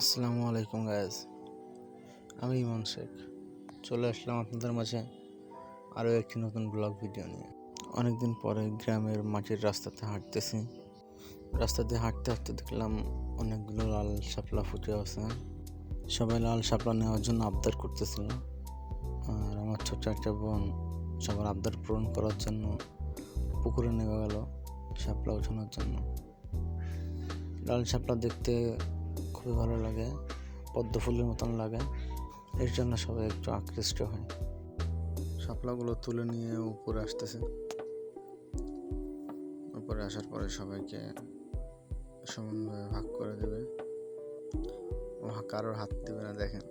আসসালামু আলাইকুম গাইজ, আমি ইমন শেখ চলে আসলাম আপনাদের মাঝে আরও একটি নতুন ব্লগ ভিডিও নিয়ে। অনেকদিন পরে গ্রামের মাটির রাস্তাতে হাঁটতেছি। রাস্তা দিয়ে হাঁটতে হাঁটতে দেখলাম অনেকগুলো লাল শাপলা ফুটে আছে। সবাই লাল শাপলা নেওয়ার জন্য আবদার করতেছিল, আর আমার ছোট্ট একটা বোন সবার আবদার পূরণ করার জন্য পুকুরে নেমে গেল শাপলা ওঠানোর জন্য। লাল শাপলা দেখতে খুবই ভালো লাগে, পদ্ম ফুলের মতন লাগে, এর জন্য সবাই একটু আকৃষ্ট হয়। শাপলাগুলো তুলে নিয়ে উপরে আসতেছে। উপরে আসার পরে সবাইকে সমানভাবে ভাগ করে দেবে। ও কারোর হাত দেবে না, দেখেন,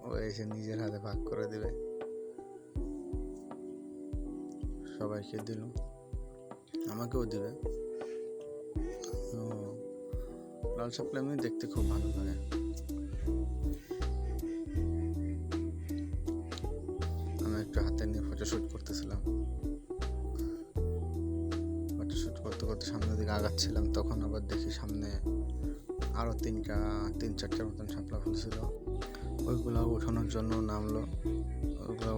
ও এসে নিজের হাতে ভাগ করে দেবে। সবাইকে দিল, আমাকেও দিবে। লাল শাপলা এমনি দেখতে খুব ভালো লাগে। আমি একটু হাতে নিয়ে ফটোশুট করতেছিলাম। ফটোশুট করতে করতে সামনের দিকে আগাচ্ছিলাম, তখন আবার দেখি সামনে আরো তিন চারটার মতন শাপলা ফুল ছিল। ওইগুলো উঠানোর জন্য নামলো, ওইগুলো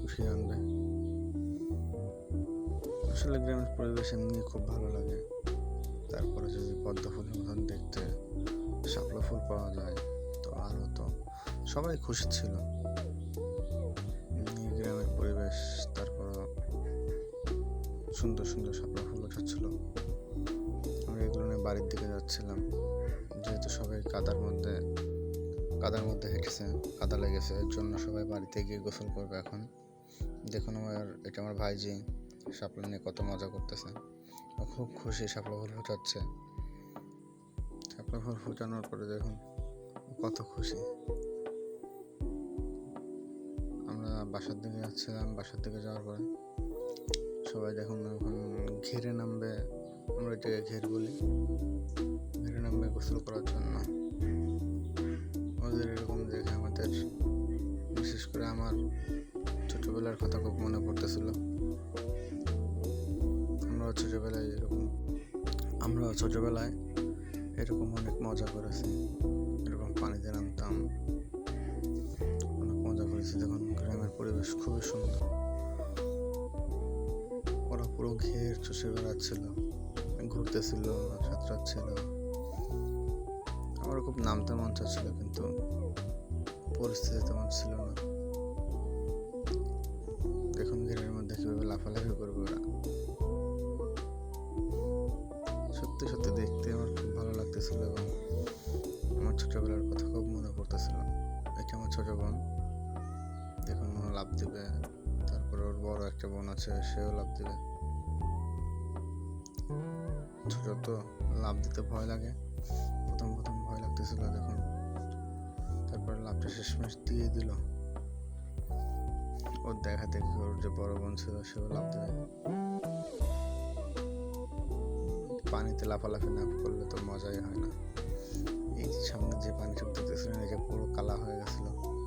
উঠিয়ে আনবে। আসলে গ্রামের পরিবেশ এমনি খুব ভালো লাগে। তারপরে যদি পদ্ম ফুলের মতন দেখতে শাপলা ফুল পাওয়া যায় তো আরো তো সবাই খুশি ছিল। গ্রামের পরিবেশ, তারপর সুন্দর সুন্দর শাপলা ফুল ওঠাচ্ছিল। আমরা এগুলো নিয়ে বাড়ির দিকে যাচ্ছিলাম, যেহেতু সবাই কাদার মধ্যে হেঁটেছে, কাদা লেগেছে, এর জন্য সবাই বাড়িতে গিয়ে গোসল করবে এখন। দেখুন এটা আমার ভাইজি শাপলা নিয়ে কত মজা করতেছে। ও খুব খুশি, শাপলা ফুল ফোটাচ্ছে। শাপলা ফুল ফোটানোর পরে দেখুন কত খুশি। আমরা বাসার দিকে যাচ্ছিলাম, বাসার দিকে যাওয়ার পরে সবাই দেখুন এখন ঘেরে নামবে, আমরা এটাকে ঘের বলি, ঘেরে নামবে গোসল করার জন্য। ওদের এরকম দেখে আমাদের, বিশেষ করে আমার ছোটবেলার কথা খুব মনে পড়তেছিল। আমরাও ছোটবেলায় এরকম অনেক মজা করেছি, এরকম পানিতে নামতাম, অনেক মজা করেছি। দেখুন গ্রামের পরিবেশ খুবই সুন্দর। ওরা পুরো ঘের চষে বেড়াচ্ছিল, ঘুরতেছিল, সাঁতরাচ্ছিল। আমার খুব নামতে মন চাচ্ছিল, কিন্তু পরিস্থিতি তেমন ছিল না। দেখুন ঘেরের মধ্যে কিভাবে লাফালাফি করবে ওরা। সত্যি সত্যি দেখতে আমার খুব ভালো লাগতেছিল এবং আমার ছোটবেলার কথা খুব মনে পড়তেছিল। এটা আমার ছোট বোন, দেখুন ও লাফ দিবে। তারপর ওর বড় একটা বোন আছে, সেও লাফ দিবে। ছোট তো লাফ দিতে ভয় লাগে, প্রথম ভয় লাগতেছিল। দেখুন তারপর লাফটা শেষমেশ দিয়ে দিল। ওর দেখা দেখি ওর যে বড় বোন ছিল সেও লাফ দেবে। পানিতে লাফালাফি না করলে তো মজাই হয় না। এই সামনে যে পানি টুক দেখতেছিলেন, এটা পুরো কালা হয়ে গেছিল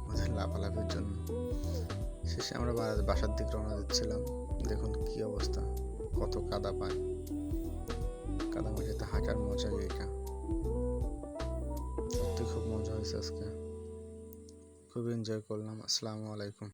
ওদের লাফালাফির জন্য। শেষে আমরা বাসার দিকে রওনা দিচ্ছিলাম। দেখুন কি অবস্থা, কত কাদা পায়। কাদা মাটিতে হাঁটার মজাই এটা। সত্যি খুব মজা হয়েছে আজকে, খুব এনজয় করলাম। আসসালামু আলাইকুম।